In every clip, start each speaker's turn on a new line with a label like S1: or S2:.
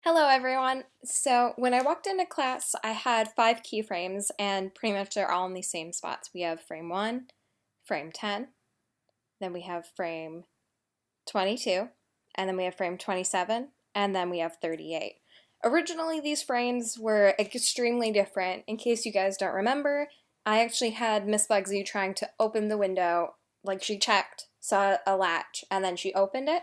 S1: Hello everyone. So when I walked into class, I had 5 keyframes and pretty much they're all in the same spots. We have frame 1, frame 10, then we have frame 22, and then we have frame 27, and then we have 38. Originally these frames were extremely different. In case you guys don't remember, I actually had Miss Bugsy trying to open the window, like she checked, saw a latch, and then she opened it.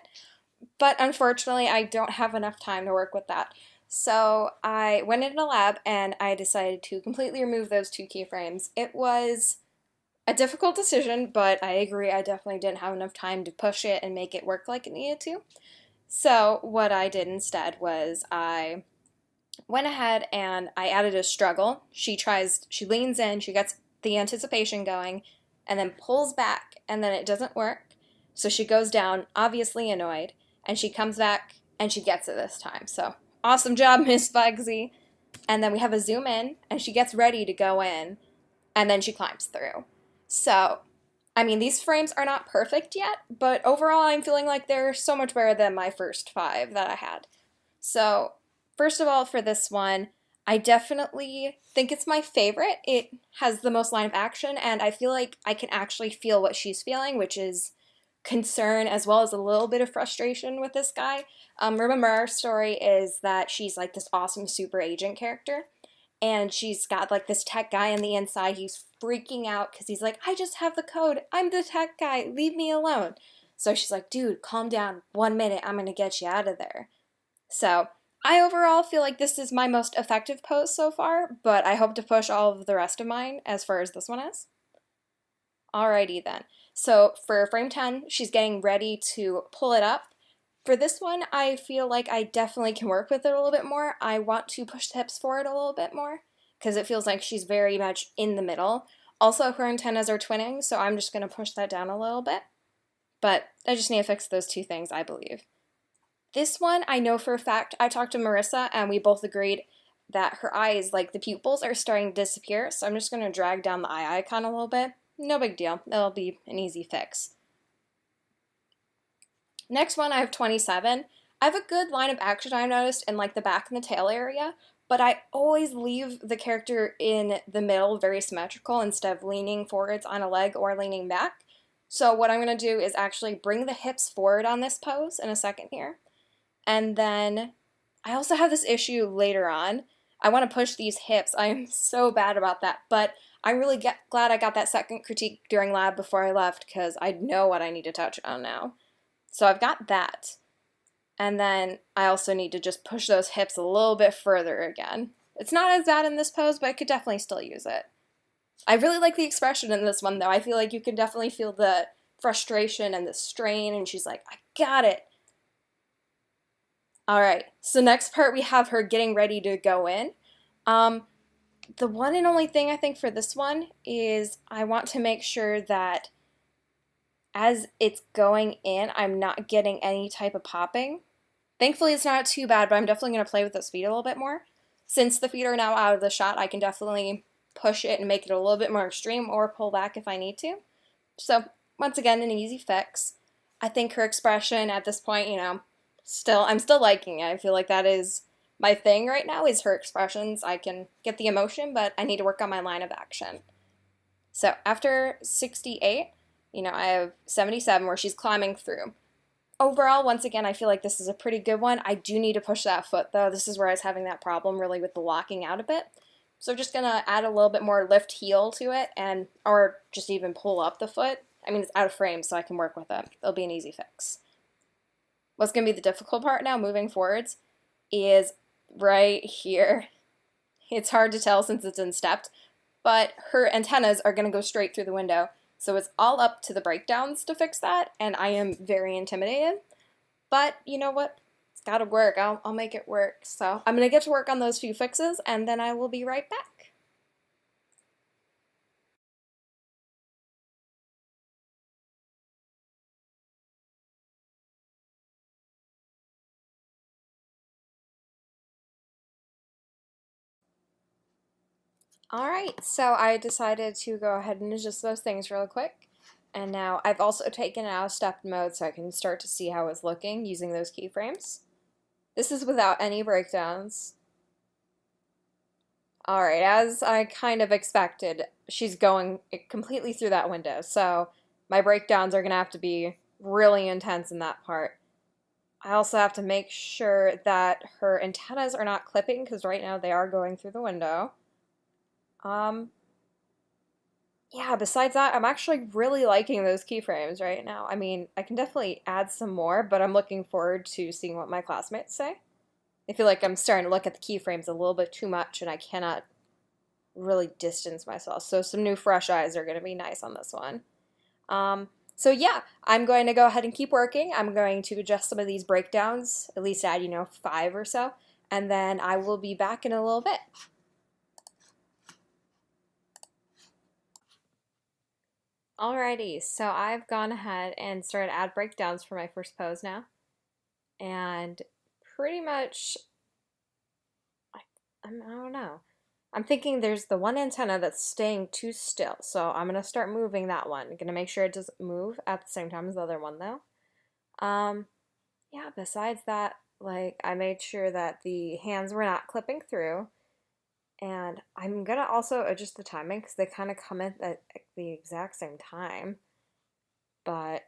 S1: But unfortunately, I don't have enough time to work with that. So I went into the lab and I decided to completely remove those 2 keyframes. It was a difficult decision, but I agree I definitely didn't have enough time to push it and make it work like it needed to. So what I did instead was I went ahead and I added a struggle. She leans in, she gets the anticipation going, and then pulls back, and then it doesn't work. So she goes down, obviously annoyed, and she comes back and she gets it this time. So awesome job, Miss Bugsy. And then we have a zoom in, and she gets ready to go in, and then she climbs through. So, I mean, these frames are not perfect yet, but overall, I'm feeling like they're so much better than my first 5 that I had. So, first of all, for this one, I definitely think it's my favorite. It has the most line of action, and I feel like I can actually feel what she's feeling, which is concern as well as a little bit of frustration with this guy. Remember, our story is that she's like this awesome super agent character, and she's got like this tech guy on the inside. He's freaking out because he's like, I just have the code. I'm the tech guy. Leave me alone. So she's like, dude, calm down. 1 minute. I'm going to get you out of there. So I overall feel like this is my most effective pose so far, but I hope to push all of the rest of mine as far as this one is. Alrighty then. So for frame 10, she's getting ready to pull it up. For this one, I feel like I definitely can work with it a little bit more. I want to push the hips forward a little bit more because it feels like she's very much in the middle. Also, her antennas are twinning, so I'm just going to push that down a little bit. But I just need to fix those 2 things, I believe. This one, I know for a fact, I talked to Marissa and we both agreed that her eyes, like the pupils, are starting to disappear, so I'm just going to drag down the eye icon a little bit. No big deal. It'll be an easy fix. Next one, I have 27. I have a good line of action I've noticed in like the back and the tail area, but I always leave the character in the middle very symmetrical instead of leaning forwards on a leg or leaning back. So what I'm going to do is actually bring the hips forward on this pose in a second here. And then I also have this issue later on. I want to push these hips. I am so bad about that, but I'm really glad I got that second critique during lab before I left because I know what I need to touch on now. So I've got that. And then I also need to just push those hips a little bit further again. It's not as bad in this pose, but I could definitely still use it. I really like the expression in this one, though. I feel like you can definitely feel the frustration and the strain, and she's like, I got it. All right, so next part we have her getting ready to go in. The one and only thing I think for this one is I want to make sure that as it's going in, I'm not getting any type of popping. Thankfully, it's not too bad, but I'm definitely going to play with this feet a little bit more. Since the feet are now out of the shot, I can definitely push it and make it a little bit more extreme or pull back if I need to. So, once again, an easy fix. I think her expression at this point, I'm still liking it. I feel like that is my thing right now is her expressions. I can get the emotion, but I need to work on my line of action. So after 68, I have 77 where she's climbing through. Overall, once again, I feel like this is a pretty good one. I do need to push that foot, though. This is where I was having that problem, really, with the locking out a bit. So I'm just going to add a little bit more lift heel to it, or just even pull up the foot. I mean, it's out of frame, so I can work with it. It'll be an easy fix. What's going to be the difficult part now, moving forwards, is right here. It's hard to tell since it's instepped, but her antennas are going to go straight through the window. So it's all up to the breakdowns to fix that, and I am very intimidated. But you know what? It's got to work. I'll make it work. So I'm going to get to work on those few fixes, and then I will be right back. Alright, so I decided to go ahead and adjust those things real quick. And now I've also taken it out of stepped mode so I can start to see how it's looking using those keyframes. This is without any breakdowns. All right, as I kind of expected, she's going completely through that window. So my breakdowns are going to have to be really intense in that part. I also have to make sure that her antennas are not clipping because right now they are going through the window. Um, yeah, besides that, I'm actually really liking those keyframes right now. I mean, I can definitely add some more, but I'm looking forward to seeing what my classmates say. I feel like I'm starting to look at the keyframes a little bit too much and I cannot really distance myself. So some new fresh eyes are going to be nice on this one. So yeah, I'm going to go ahead and keep working. I'm going to adjust some of these breakdowns, at least add, 5 or so, and then I will be back in a little bit. Alrighty, so I've gone ahead and started add breakdowns for my first pose now. And pretty much, I don't know. I'm thinking there's the one antenna that's staying too still, so I'm going to start moving that one. I'm going to make sure it doesn't move at the same time as the other one though. Yeah, besides that, like, I made sure that the hands were not clipping through. And I'm gonna also adjust the timing because they kind of come in at the exact same time. But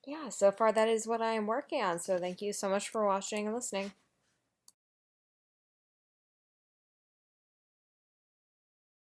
S1: yeah, so far that is what I am working on. So thank you so much for watching and listening.